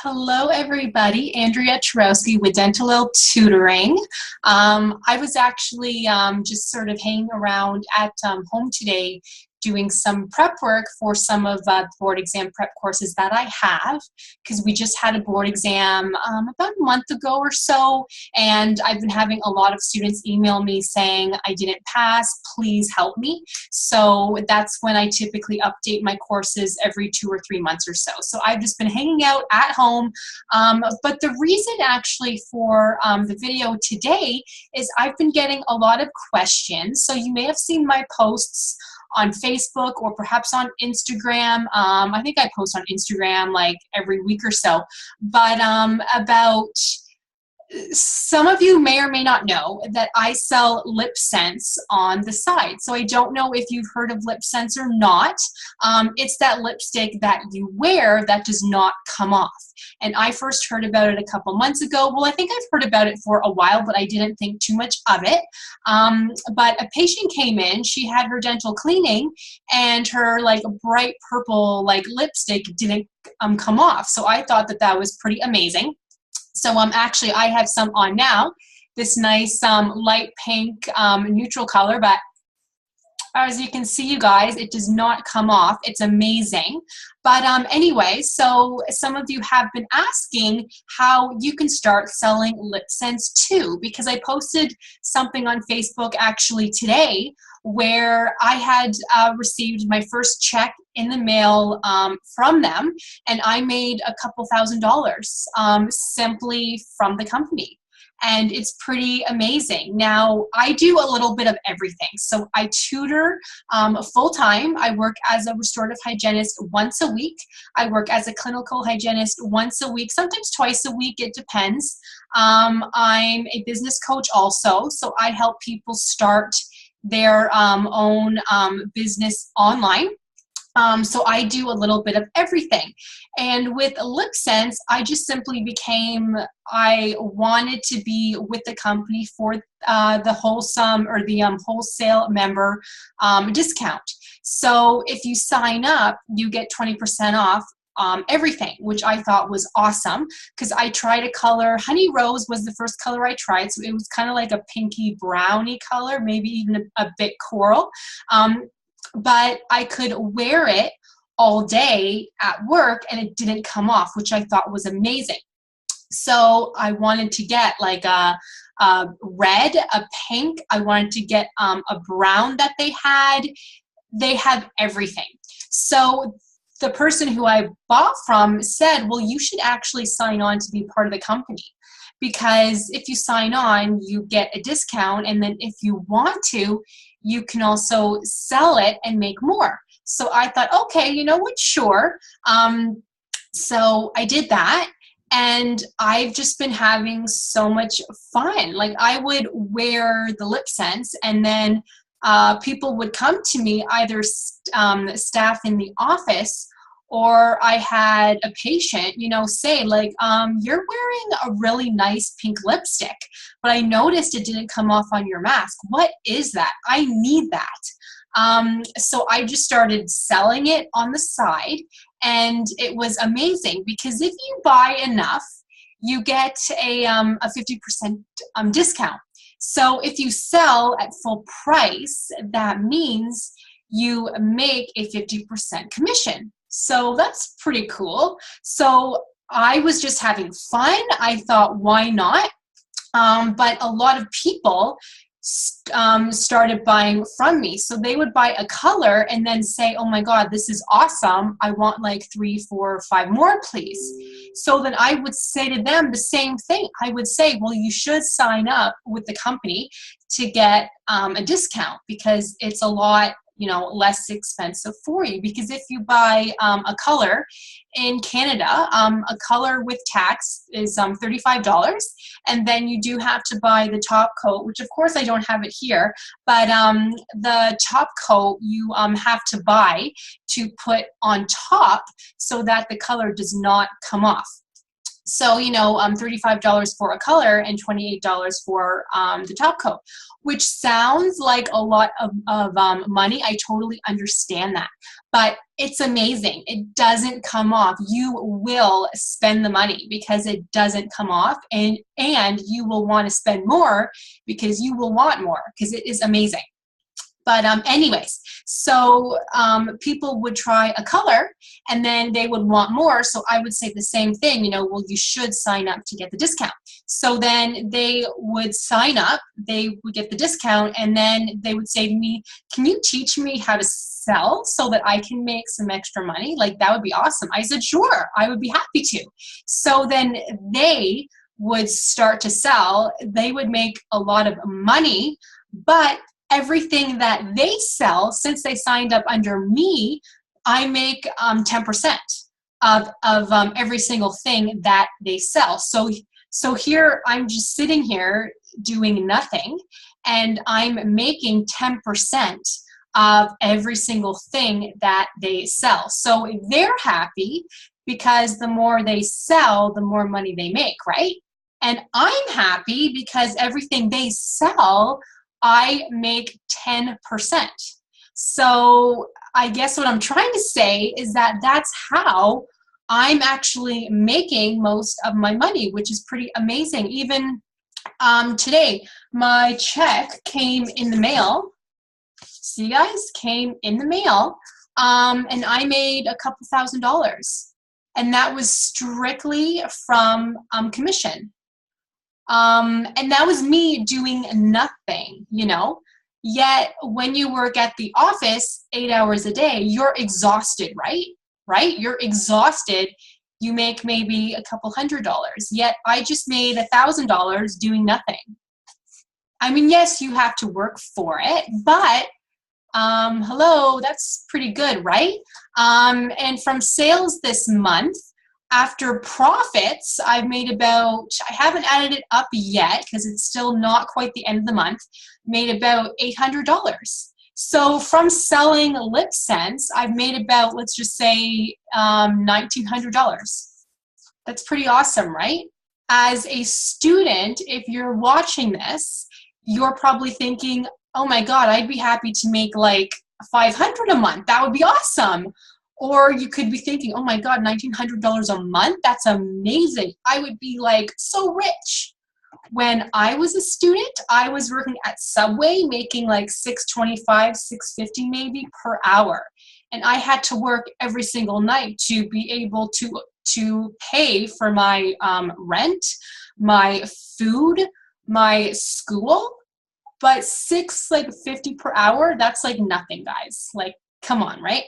Hello, everybody. Andrea Twarowski with Dentalelle Tutoring. I was actually just sort of hanging around at home today doing some prep work for some of the board exam prep courses that I have, because we just had a board exam about a month ago or so, and I've been having a lot of students email me saying, I didn't pass, please help me. So that's when I typically update my courses every 2 or 3 months or so. So I've just been hanging out at home. But the reason actually for the video today is I've been getting a lot of questions. So you may have seen my posts on Facebook or perhaps on Instagram. I think I post on Instagram like every week or so, but about some of you may or may not know that I sell Lipsense on the side. So I don't know if you've heard of Lipsense or not. It's that lipstick that you wear that does not come off. And I first heard about it a couple months ago. Well, I think I've heard about it for a while, but I didn't think too much of it. But a patient came in, she had her dental cleaning, and her like bright purple like lipstick didn't come off. So I thought that that was pretty amazing. So actually I have some on now, this nice light pink neutral color, but as you can see, you guys, it does not come off. It's amazing. But anyway, so some of you have been asking how you can start selling Lipsense too, because I posted something on Facebook actually today where I had received my first check in the mail from them, and I made a couple $1,000s simply from the company. And it's pretty amazing. Now, I do a little bit of everything. So I tutor full-time. I work as a restorative hygienist once a week. I work as a clinical hygienist once a week, sometimes twice a week, it depends. I'm a business coach also, so I help people start their own business online. So I do a little bit of everything. And with Lipsense, I just simply I wanted to be with the company for the wholesome or the wholesale member discount. So if you sign up, you get 20% off everything, which I thought was awesome, because I tried a color. Honey Rose was the first color I tried, so it was kind of like a pinky brownie color, maybe even a bit coral. But I could wear it all day at work and it didn't come off, which I thought was amazing. So I wanted to get like a red, a pink. I wanted to get a brown that they had. They have everything. So the person who I bought from said, well, you should actually sign on to be part of the company, because if you sign on, you get a discount, and then if you want to, you can also sell it and make more. So I thought, okay, you know what, sure. So I did that, and I've just been having so much fun. Like, I would wear the Lipsense, and then people would come to me, either staff in the office, or I had a patient, say like, you're wearing a really nice pink lipstick, but I noticed it didn't come off on your mask. What is that? I need that. So I just started selling it on the side, and it was amazing, because if you buy enough, you get a 50% discount. So if you sell at full price, that means you make a 50% commission. So that's pretty cool. So I was just having fun. I thought, why not? But a lot of people started buying from me. So they would buy a color and then say, oh my God, this is awesome. I want like 3, 4, 5 more, please. So then I would say to them the same thing. I would say, well, you should sign up with the company to get a discount, because it's a lot less expensive for you. Because if you buy a color in Canada, a color with tax is $35, and then you do have to buy the top coat, which of course I don't have it here, but the top coat you have to buy to put on top so that the color does not come off. So, you know, $35 for a color and $28 for the top coat, which sounds like a lot of money. I totally understand that, but it's amazing. It doesn't come off. You will spend the money because it doesn't come off, and you will want to spend more because you will want more because it is amazing. But anyways, so people would try a color and then they would want more. So I would say the same thing, you know, well, you should sign up to get the discount. So then they would sign up, they would get the discount, and then they would say to me, can you teach me how to sell so that I can make some extra money? Like, that would be awesome. I said, sure, I would be happy to. So then they would start to sell. They would make a lot of money, but everything that they sell, since they signed up under me, I make 10% of every single thing that they sell. So here I'm just sitting here doing nothing, and I'm making 10% of every single thing that they sell. So they're happy because the more they sell, the more money they make, right? And I'm happy because everything they sell, I make 10%. So I guess what I'm trying to say is that that's how I'm actually making most of my money, which is pretty amazing. Even today, my check came in the mail. See, guys, came in the mail, and I made a couple $1,000s. And that was strictly from commission. And that was me doing nothing, you know. Yet when you work at the office 8 hours a day, you're exhausted, right? Right? You're exhausted. You make maybe a couple $100s. Yet I just made $1,000 doing nothing. I mean, yes, you have to work for it, but hello, that's pretty good, right? And from sales this month, after profits, I've made about, I haven't added it up yet because it's still not quite the end of the month, made about $800. So from selling Lipsense, I've made about, let's just say, $1,900. That's pretty awesome, right? As a student, if you're watching this, you're probably thinking, oh my God, I'd be happy to make like $500 a month. That would be awesome. Or you could be thinking, oh my God, $1,900 a month? That's amazing. I would be like so rich. When I was a student, I was working at Subway making like $6.25, $6.50 maybe per hour. And I had to work every single night to be able to pay for my rent, my food, my school. But $6.50 per hour, that's like nothing, guys. Like, come on, right?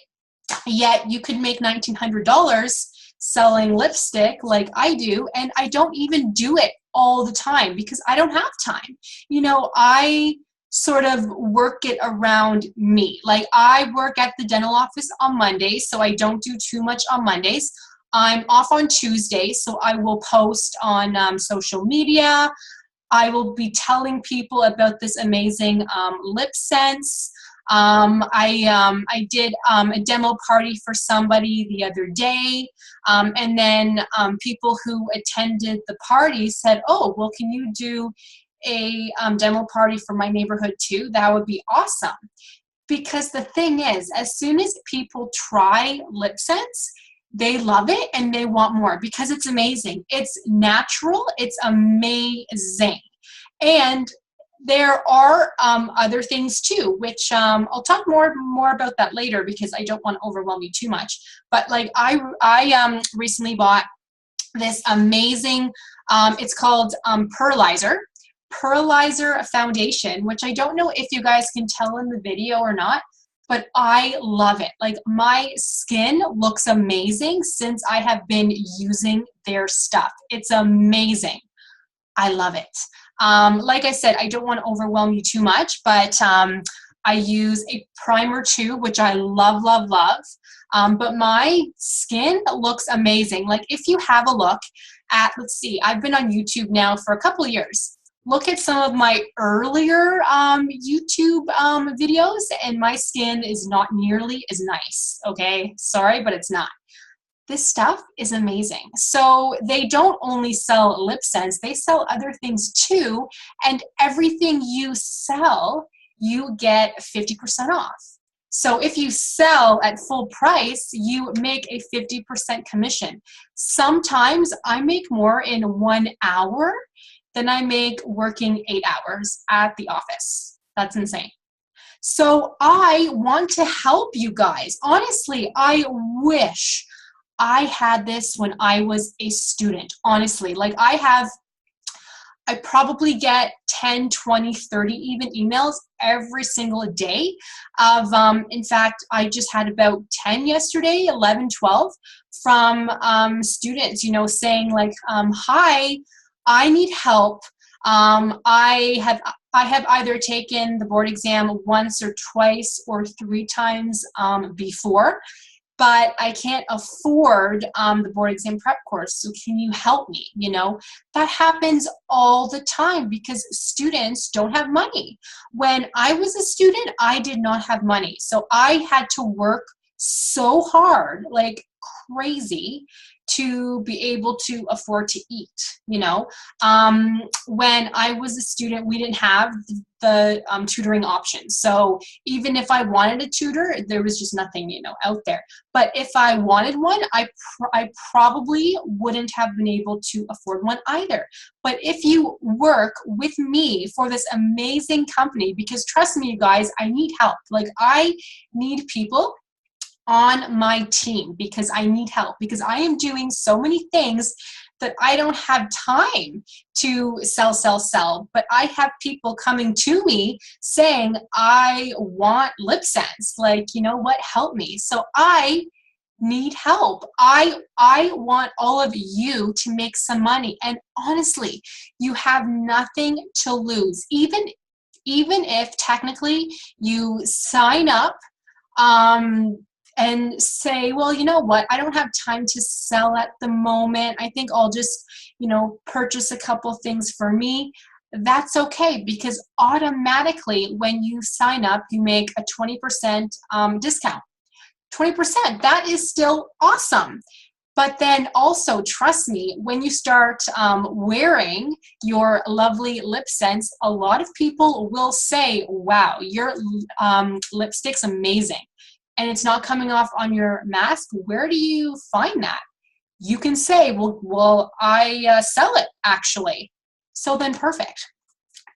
Yet you could make $1,900 selling lipstick like I do, and I don't even do it all the time because I don't have time. You know, I sort of work it around me. Like, I work at the dental office on Mondays, so I don't do too much on Mondays. I'm off on Tuesdays, so I will post on social media. I will be telling people about this amazing Lipsense. I did a demo party for somebody the other day, and then people who attended the party said, oh, well, can you do a demo party for my neighborhood too? That would be awesome. Because the thing is, as soon as people try Lipsense, they love it and they want more because it's amazing. It's natural. It's amazing. And there are other things too, which I'll talk more about that later because I don't want to overwhelm you too much. But like I recently bought this amazing, it's called Pearlizer Foundation, which I don't know if you guys can tell in the video or not, but I love it. Like, my skin looks amazing since I have been using their stuff. It's amazing. I love it. Like I said, I don't want to overwhelm you too much, but I use a primer too, which I love, love, love. But my skin looks amazing. Like, if you have a look at, let's see, I've been on YouTube now for a couple of years. Look at some of my earlier YouTube videos, and my skin is not nearly as nice, okay? Sorry, but it's not. This stuff is amazing. So they don't only sell Lipsense, they sell other things too. And everything you sell, you get 50% off. So if you sell at full price, you make a 50% commission. Sometimes I make more in 1 hour than I make working 8 hours at the office. That's insane. So I want to help you guys. Honestly, I wish I had this when I was a student. Honestly, like I probably get 10, 20, 30 even emails every single day of, in fact, I just had about 10 yesterday, 11, 12 from students, you know, saying like, hi, I need help. I have either taken the board exam once or twice or 3 times before, but I can't afford the board exam prep course. So can you help me? You know, that happens all the time because students don't have money. When I was a student, I did not have money. So I had to work so hard, like crazy, to be able to afford to eat, you know. When I was a student, we didn't have the tutoring option. So even if I wanted a tutor, there was just nothing, you know, out there. But if I wanted one, I probably wouldn't have been able to afford one either. But if you work with me for this amazing company, because trust me, you guys, I need help. Like I need people on my team because I need help, because I am doing so many things that I don't have time to sell, but I have people coming to me saying, I want Lipsense, like, you know what, help me. So I need help. I want all of you to make some money. And honestly, you have nothing to lose. Even if technically you sign up, and say, well, you know what, I don't have time to sell at the moment. I think I'll just, you know, purchase a couple things for me. That's okay, because automatically when you sign up, you make a 20% discount. 20%, that is still awesome. But then also, trust me, when you start wearing your lovely Lipsense, a lot of people will say, wow, your lipstick's amazing. And it's not coming off on your mask. Where do you find that? You can say, well, I sell it actually. So then perfect.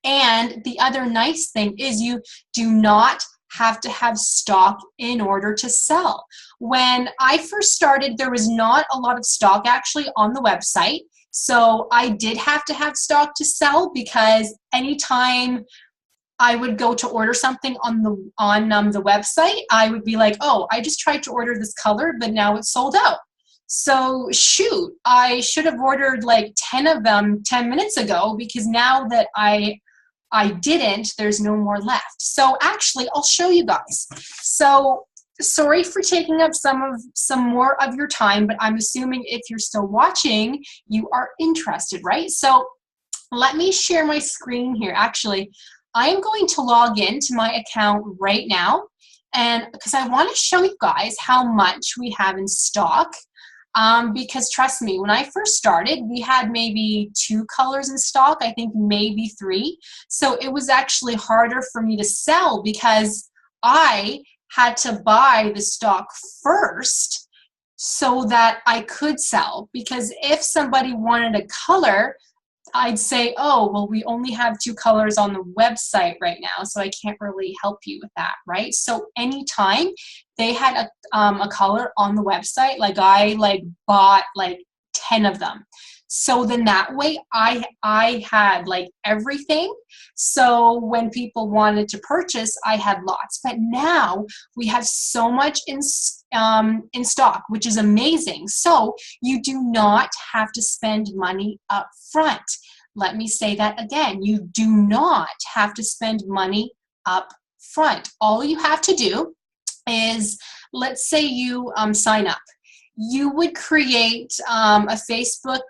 And the other nice thing is you do not have to have stock in order to sell. When I first started, there was not a lot of stock actually on the website. So I did have to have stock to sell, because anytime I would go to order something on the website, I would be like, oh, I just tried to order this color, but now it's sold out. So shoot, I should have ordered like 10 of them 10 minutes ago, because now that I didn't, there's no more left. So actually, I'll show you guys. So sorry for taking up some more of your time, but I'm assuming if you're still watching, you are interested, right? So let me share my screen here. Actually, I am going to log into my account right now, and because I want to show you guys how much we have in stock. Because trust me, when I first started, we had maybe 2 colors in stock, I think maybe 3. So it was actually harder for me to sell, because I had to buy the stock first so that I could sell. Because if somebody wanted a color, I'd say, oh, well, we only have 2 colors on the website right now, so I can't really help you with that, right? So anytime they had a color on the website, like I bought like 10 of them. So then that way I had like everything. So when people wanted to purchase, I had lots. But now we have so much in stock, which is amazing. So you do not have to spend money up front. Let me say that again. You do not have to spend money up front. All you have to do is, let's say you sign up. You would create a Facebook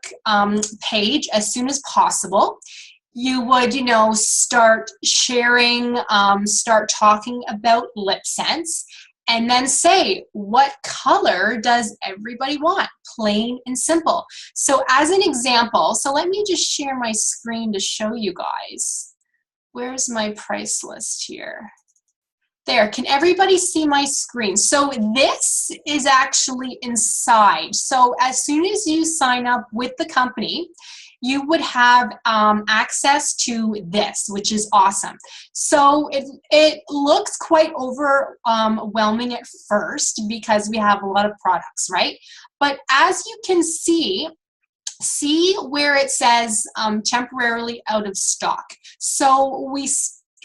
page as soon as possible. You would, you know, start sharing, start talking about Lipsense. and then say, what color does everybody want? Plain and simple. So as an example, so let me just share my screen to show you guys. Where's my price list here? There, can everybody see my screen? So this is actually inside. So as soon as you sign up with the company, you would have access to this, which is awesome. So it looks quite overwhelming at first because we have a lot of products, right? But as you can see where it says temporarily out of stock. So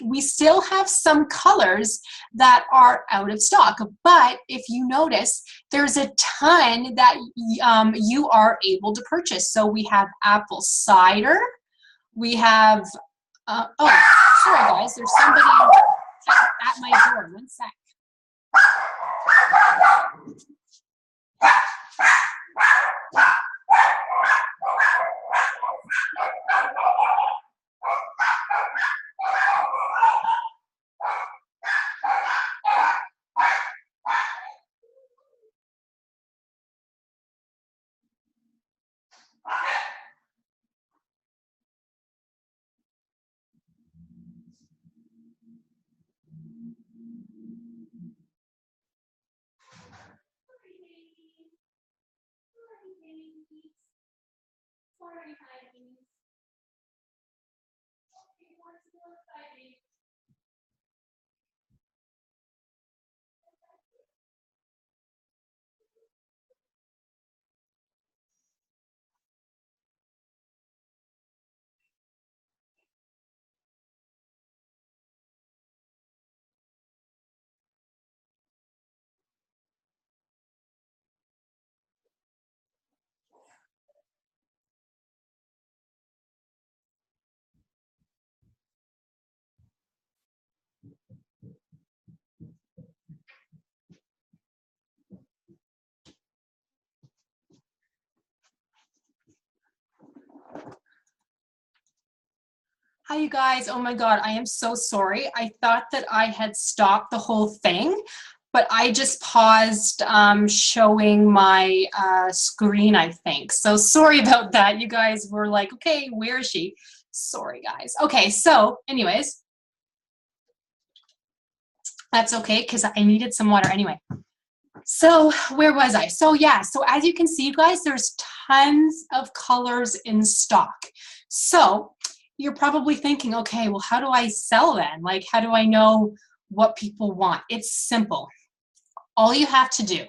we still have some colors that are out of stock, but if you notice, there's a ton that you are able to purchase. So we have apple cider, we have, oh, sorry guys, there's somebody at my door, one sec. Hi, you guys. Oh my God, I am so sorry. I thought that I had stopped the whole thing, but I just paused showing my screen, I think. So sorry about that. You guys were like, okay, where is she? Sorry, guys. Okay, so anyways, that's okay because I needed some water anyway. So where was I? So yeah, so as you can see, you guys, there's tons of colors in stock. So you're probably thinking, okay, well, how do I sell then? Like, how do I know what people want? It's simple. All you have to do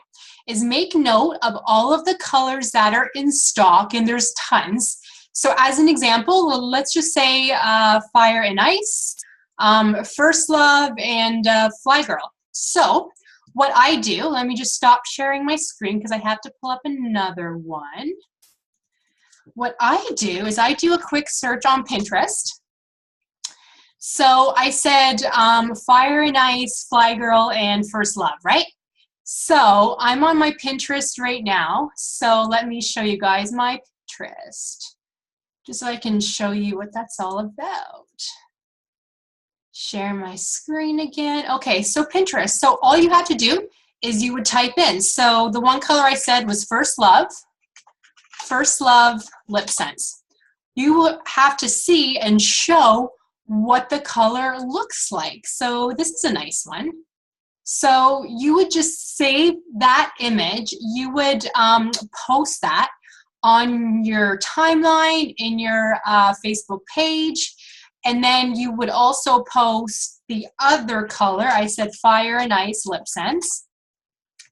is make note of all of the colors that are in stock, and there's tons. So as an example, let's just say Fire and Ice, First Love, and Fly Girl. So what I do, let me just stop sharing my screen because I have to pull up another one. What I do is I do a quick search on Pinterest. So I said Fire and Ice, Fly Girl, and First Love, right? So I'm on my Pinterest right now. So let me show you guys my Pinterest, just so I can show you what that's all about. Share my screen again. Okay, so Pinterest. So all you have to do is you would type in. So the one color I said was First Love Lipsense. You will have to see and show what the color looks like. So this is a nice one. So you would just save that image. You would post that on your timeline, in your Facebook page, and then you would also post the other color. I said Fire and Ice Lipsense.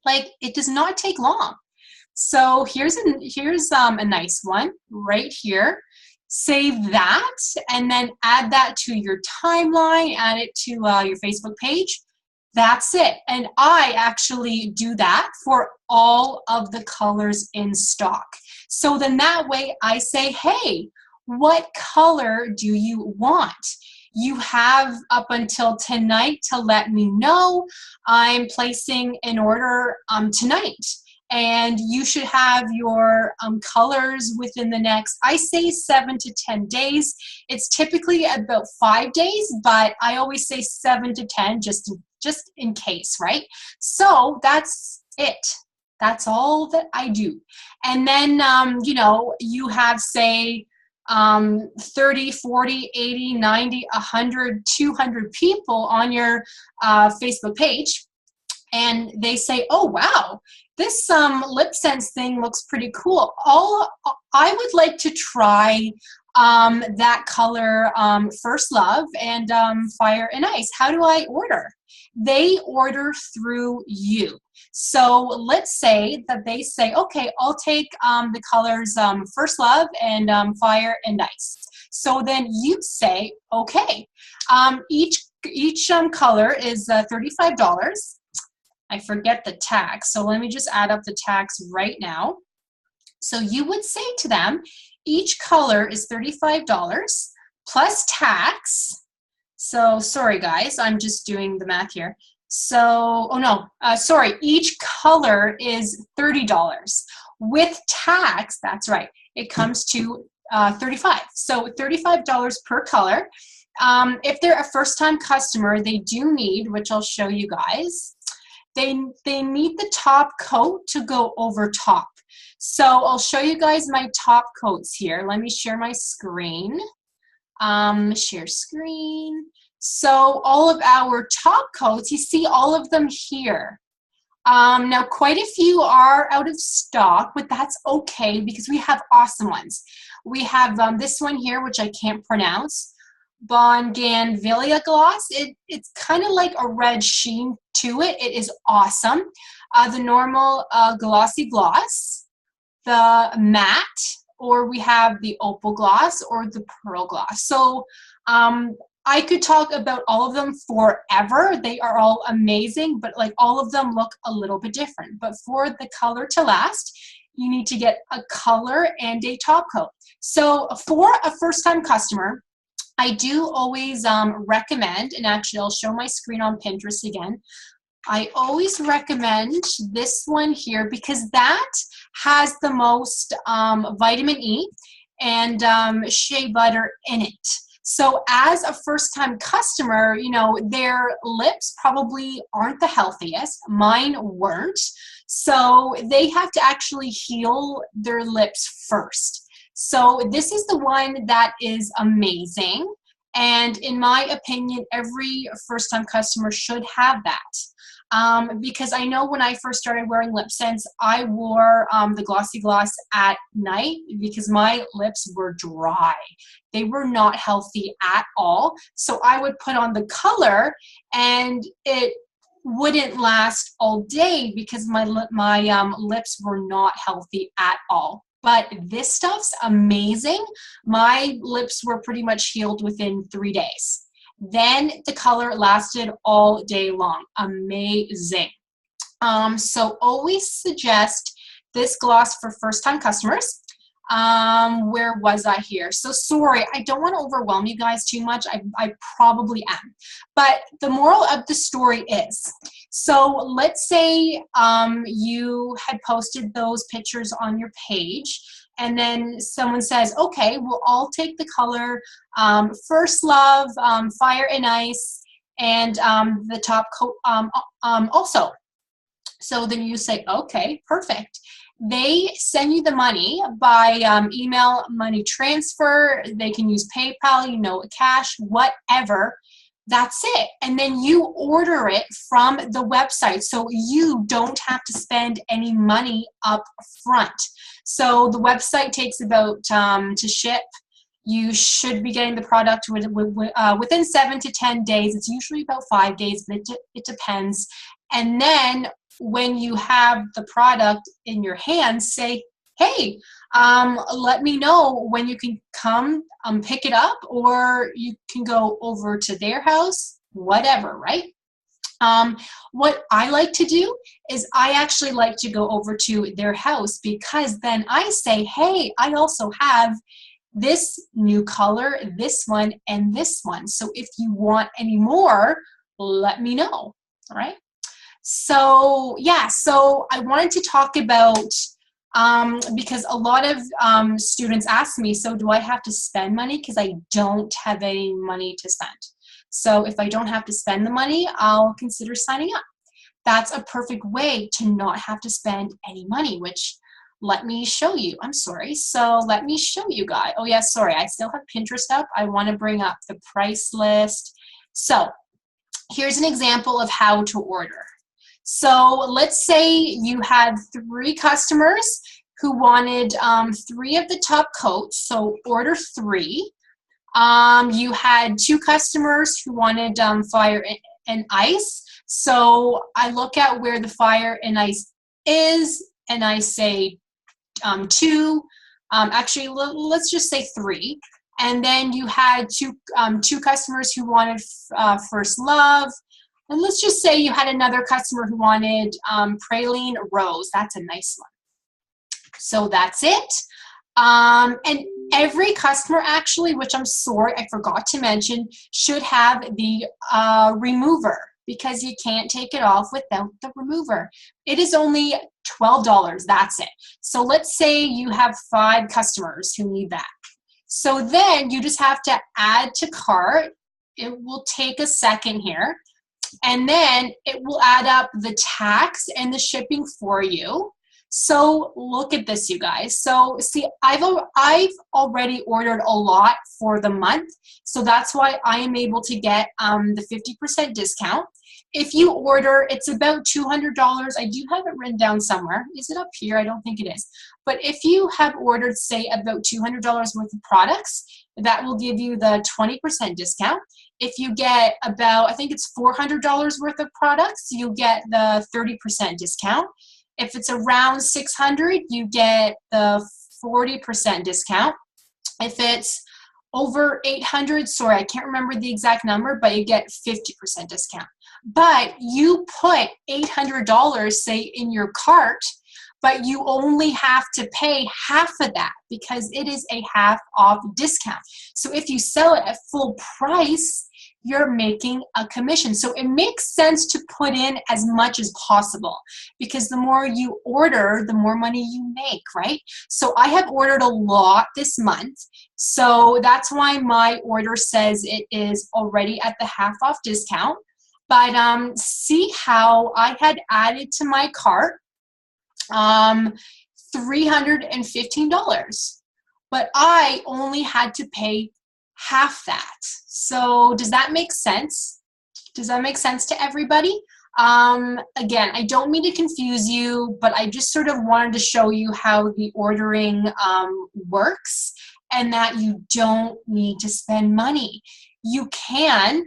Like, it does not take long. So here's a nice one right here. Save that and then add that to your timeline, add it to your Facebook page. That's it. And I actually do that for all of the colors in stock. So then that way I say, hey, what color do you want? You have up until tonight to let me know. I'm placing an order tonight. and you should have your colors within the next, I say 7 to 10 days. It's typically about 5 days, but I always say 7 to 10 just in case, right? So that's it. That's all that I do. And then, you know, you have, say, 30, 40, 80, 90, 100, 200 people on your Facebook page, and they say, oh, wow, this Lipsense thing looks pretty cool. I would like to try that color, First Love and Fire and Ice. How do I order? They order through you. So let's say that they say, okay, I'll take the colors First Love and Fire and Ice. So then you say, okay, each color is $35. I forget the tax, so let me just add up the tax right now. So you would say to them, each color is $35 plus tax. So sorry guys, I'm just doing the math here. So, oh no, sorry, each color is $30. With tax, that's right, it comes to $35. So $35 per color. If they're a first-time customer, they do need, which I'll show you guys, they need the top coat to go over top. So I'll show you guys my top coats here. Let me share my screen. Share screen. So all of our top coats, you see all of them here. Now quite a few are out of stock, but that's okay because we have awesome ones. We have this one here, which I can't pronounce. Bougainvillea gloss. It's kind of like a red sheen to it. It is awesome. The normal glossy gloss, the matte, or we have the opal gloss or the pearl gloss. So I could talk about all of them forever. They are all amazing, but like all of them look a little bit different. But for the color to last, you need to get a color and a top coat. So for a first-time customer, I do always recommend, and actually I'll show my screen on Pinterest again, I always recommend this one here because that has the most vitamin E and shea butter in it. So as a first-time customer, you know, their lips probably aren't the healthiest. Mine weren't. So they have to actually heal their lips first. So this is the one that is amazing. And in my opinion, every first-time customer should have that. Because I know when I first started wearing Lipsense, I wore the glossy gloss at night because my lips were dry. They were not healthy at all. So I would put on the color and it wouldn't last all day because my lips were not healthy at all. But this stuff's amazing. My lips were pretty much healed within 3 days. Then the color lasted all day long. Amazing. So always suggest this gloss for first-time customers. Where was I here? So sorry, I don't want to overwhelm you guys too much. I probably am. But the moral of the story is, so let's say you had posted those pictures on your page, and then someone says, okay, well, I'll take the color First Love, Fire and Ice, and the top coat also. So then you say, okay, perfect. They send you the money by email, money transfer. They can use PayPal, you know, cash, whatever. That's it. And then you order it from the website, so you don't have to spend any money up front. So the website takes about to ship. You should be getting the product within 7 to 10 days. It's usually about 5 days, but it depends. And then when you have the product in your hands, say, hey, let me know when you can come pick it up, or you can go over to their house, whatever, right? What I like to do is I actually like to go over to their house, because then I say, hey, I also have this new color, this one, and this one. So if you want any more, let me know, all right? So yeah, so I wanted to talk about, because a lot of students ask me, so do I have to spend money? Because I don't have any money to spend. So if I don't have to spend the money, I'll consider signing up. That's a perfect way to not have to spend any money, which let me show you. I'm sorry. So let me show you guys. Oh yeah, sorry. I still have Pinterest up. I want to bring up the price list. So here's an example of how to order. So let's say you had 3 customers who wanted 3 of the top coats. So order 3. You had 2 customers who wanted fire and ice. So I look at where the fire and ice is, and I say 2. Actually, let's just say 3. And then you had two customers who wanted First Love. And let's just say you had another customer who wanted Praline Rose. That's a nice one. So that's it. And every customer actually, which I'm sorry, I forgot to mention, should have the remover, because you can't take it off without the remover. It is only $12, that's it. So let's say you have 5 customers who need that. So then you just have to add to cart. It will take a second here. And then it will add up the tax and the shipping for you. So look at this, you guys. So see, I've already ordered a lot for the month. So that's why I am able to get the 50% discount. If you order, it's about $200. I do have it written down somewhere. Is it up here? I don't think it is. But if you have ordered, say, about $200 worth of products, that will give you the 20% discount. If you get about, I think it's $400 worth of products, you get the 30% discount. If it's around 600, you get the 40% discount. If it's over 800, sorry, I can't remember the exact number, but you get 50% discount. But you put $800, say, in your cart, but you only have to pay half of that because it is a half off discount. So if you sell it at full price, you're making a commission. So it makes sense to put in as much as possible, because the more you order, the more money you make, right? So I have ordered a lot this month. So that's why my order says it is already at the half off discount. But see how I had added to my cart $315, but I only had to pay half that. So does that make sense? Does that make sense to everybody? Again, I don't mean to confuse you, but I just sort of wanted to show you how the ordering works, and that you don't need to spend money. You can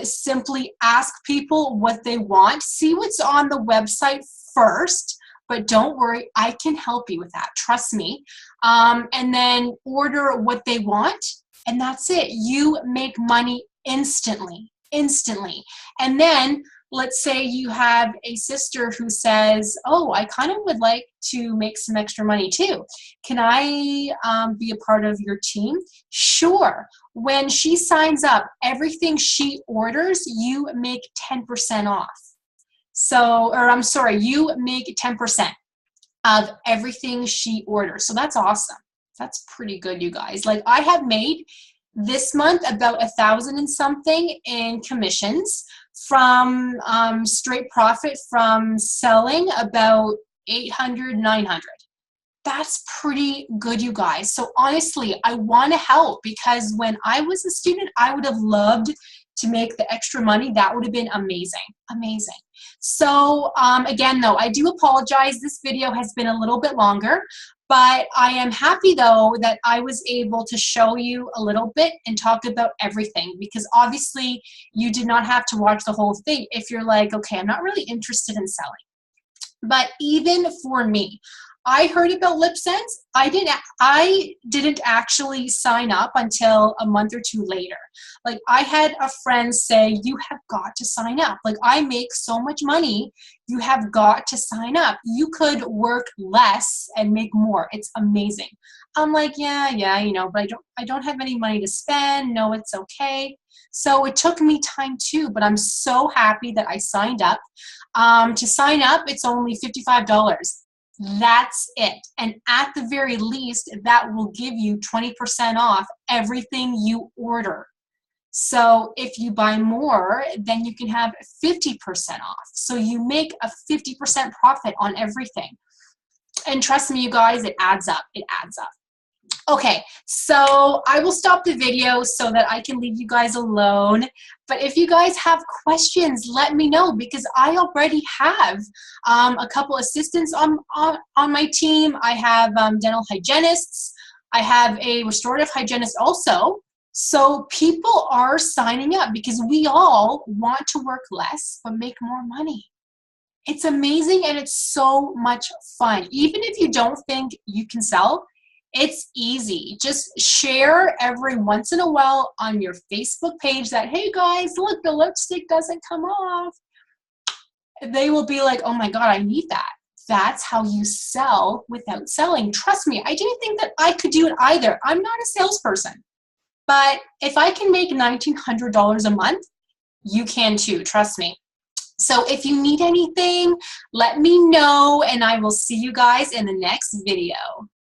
simply ask people what they want. See what's on the website first, but don't worry, I can help you with that. Trust me. And then order what they want, and that's it. You make money instantly. And then let's say you have a sister who says, oh, I kind of would like to make some extra money too. Can I be a part of your team? Sure. When she signs up, everything she orders, you make 10% off. So, or I'm sorry, you make 10% of everything she orders. So that's awesome. That's pretty good, you guys. Like, I have made this month about 1,000 and something in commissions from straight profit from selling about 800, 900. That's pretty good, you guys. So honestly, I want to help, because when I was a student, I would have loved to make the extra money. That would have been amazing. So again, though, I do apologize. This video has been a little bit longer, but I am happy, though, that I was able to show you a little bit and talk about everything, because obviously you did not have to watch the whole thing if you're like, okay, I'm not really interested in selling. But even for me, I heard about Lipsense. I didn't actually sign up until a month or two later. Like, I had a friend say, you have got to sign up. Like, I make so much money, you have got to sign up. You could work less and make more. It's amazing. I'm like, yeah, you know, but I don't have any money to spend. No, it's okay. So it took me time too, but I'm so happy that I signed up. To sign up, it's only $55. That's it. And at the very least, that will give you 20% off everything you order. So if you buy more, then you can have 50% off. So you make a 50% profit on everything. And trust me, you guys, it adds up. It adds up. Okay, so I will stop the video so that I can leave you guys alone. But if you guys have questions, let me know, because I already have a couple assistants on my team. I have dental hygienists. I have a restorative hygienist also. So people are signing up because we all want to work less but make more money. It's amazing and it's so much fun. Even if you don't think you can sell, it's easy. Just share every once in a while on your Facebook page that, hey guys, look, the lipstick doesn't come off. They will be like, oh my God, I need that. That's how you sell without selling. Trust me, I didn't think that I could do it either. I'm not a salesperson. But if I can make $1,900 a month, you can too, trust me. So if you need anything, let me know, and I will see you guys in the next video.